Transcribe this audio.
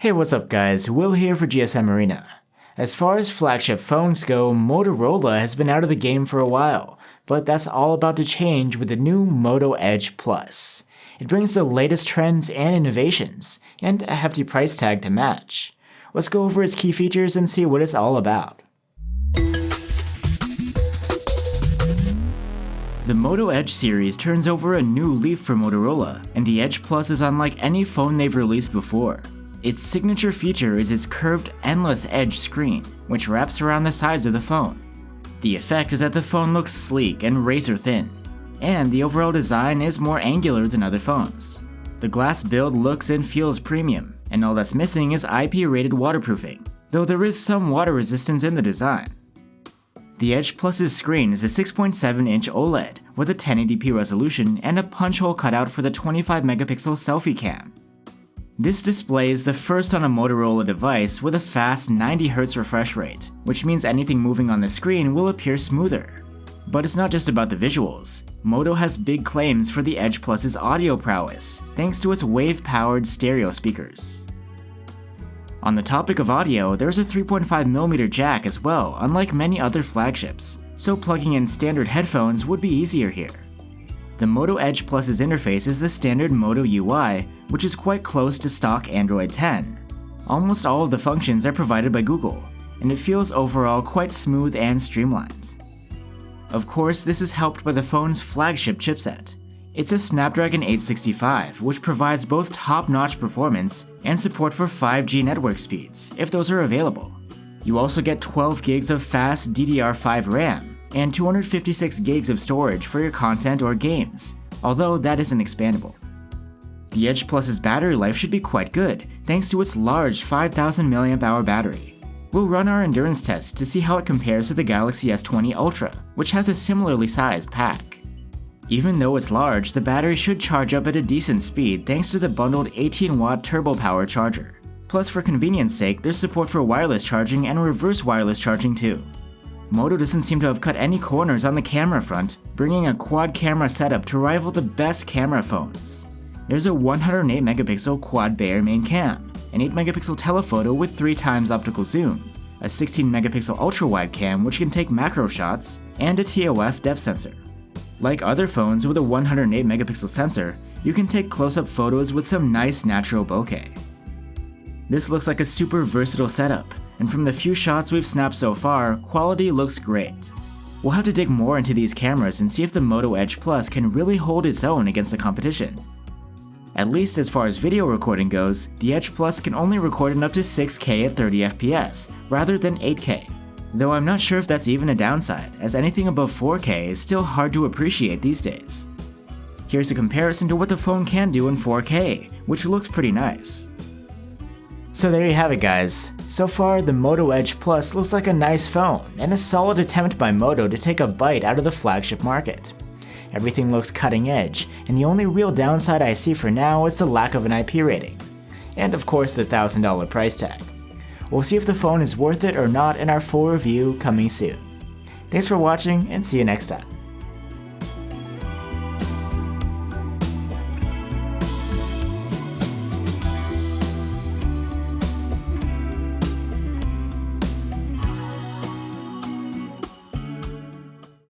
Hey, what's up guys, Will here for GSM Arena. As far as flagship phones go, Motorola has been out of the game for a while, but that's all about to change with the new Moto Edge Plus. It brings the latest trends and innovations, and a hefty price tag to match. Let's go over its key features and see what it's all about. The Moto Edge series turns over a new leaf for Motorola, and the Edge Plus is unlike any phone they've released before. Its signature feature is its curved, endless edge screen, which wraps around the sides of the phone. The effect is that the phone looks sleek and razor thin, and the overall design is more angular than other phones. The glass build looks and feels premium, and all that's missing is IP-rated waterproofing, though there is some water resistance in the design. The Edge Plus's screen is a 6.7-inch OLED with a 1080p resolution and a punch hole cutout for the 25-megapixel selfie cam. This display is the first on a Motorola device with a fast 90Hz refresh rate, which means anything moving on the screen will appear smoother. But it's not just about the visuals. Moto has big claims for the Edge Plus's audio prowess, thanks to its wave-powered stereo speakers. On the topic of audio, there's a 3.5mm jack as well, unlike many other flagships, so plugging in standard headphones would be easier here. The Moto Edge Plus's interface is the standard Moto UI, which is quite close to stock Android 10. Almost all of the functions are provided by Google, and it feels overall quite smooth and streamlined. Of course, this is helped by the phone's flagship chipset. It's a Snapdragon 865, which provides both top-notch performance and support for 5G network speeds, if those are available. You also get 12 gigs of fast DDR5 RAM and 256 gigs of storage for your content or games, although that isn't expandable. The Edge Plus's battery life should be quite good, thanks to its large 5000 mAh battery. We'll run our endurance test to see how it compares to the Galaxy S20 Ultra, which has a similarly sized pack. Even though it's large, the battery should charge up at a decent speed thanks to the bundled 18-watt turbo power charger. Plus, for convenience sake, there's support for wireless charging and reverse wireless charging too. Moto doesn't seem to have cut any corners on the camera front, bringing a quad camera setup to rival the best camera phones. There's a 108-megapixel quad Bayer main cam, an 8-megapixel telephoto with 3x optical zoom, a 16-megapixel ultra-wide cam which can take macro shots, and a TOF depth sensor. Like other phones with a 108-megapixel sensor, you can take close-up photos with some nice natural bokeh. This looks like a super versatile setup, and from the few shots we've snapped so far, quality looks great. We'll have to dig more into these cameras and see if the Moto Edge Plus can really hold its own against the competition. At least as far as video recording goes, the Edge Plus can only record in up to 6K at 30fps, rather than 8K. Though I'm not sure if that's even a downside, as anything above 4K is still hard to appreciate these days. Here's a comparison to what the phone can do in 4K, which looks pretty nice. So there you have it guys. So far, the Moto Edge Plus looks like a nice phone, and a solid attempt by Moto to take a bite out of the flagship market. Everything looks cutting edge, and the only real downside I see for now is the lack of an IP rating. And of course the $1,000 price tag. We'll see if the phone is worth it or not in our full review coming soon. Thanks for watching, and see you next time.